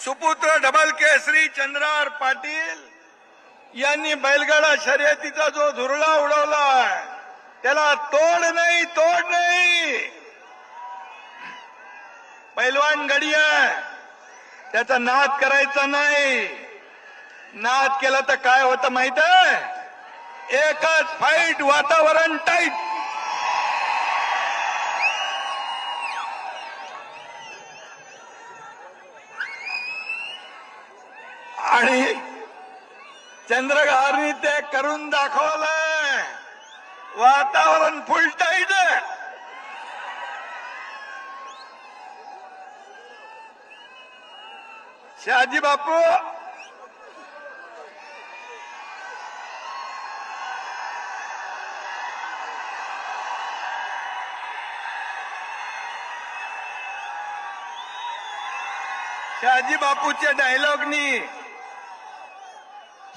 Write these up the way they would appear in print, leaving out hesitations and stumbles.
सुपुत्र डबल केसरी चंद्रहार पाटील यांनी बैलगाडा शर्यतीचा जो धुरळा उडवलाय त्याला तोड नाही, तोड नाही. पैलवान गडी आहे, त्याचा नाद करायचा नाही. नाद केला तर काय होतं माहित आहे? एकच फाईट, वातावरण टाईट. आणि चंद्रहारनी ते करून दाखवलंय. वातावरण फुल टाईट आहे. शहाजी बापू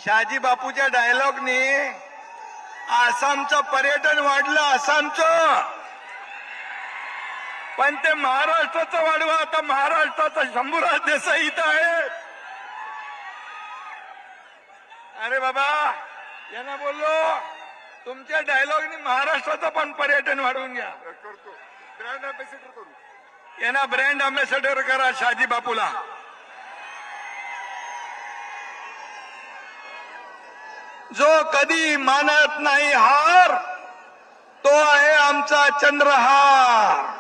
शहाजी बापूच्या डायलॉगनी आसामचं पर्यटन वाढलं. आसामचं, पण ते महाराष्ट्राचं वाढवा. आता महाराष्ट्राचा शंभूराज देसाई इथं आहे. अरे बाबा, यांना बोललो तुमच्या डायलॉगनी महाराष्ट्राचं पण पर्यटन वाढवून घ्या. करतो, ब्रँड अँबॅसेडर करू. यांना ब्रँड अँबॅसेडर करा शहाजी बापूला. जो कधी मानत नाही हार, तो आहे आमचा चंद्रहार.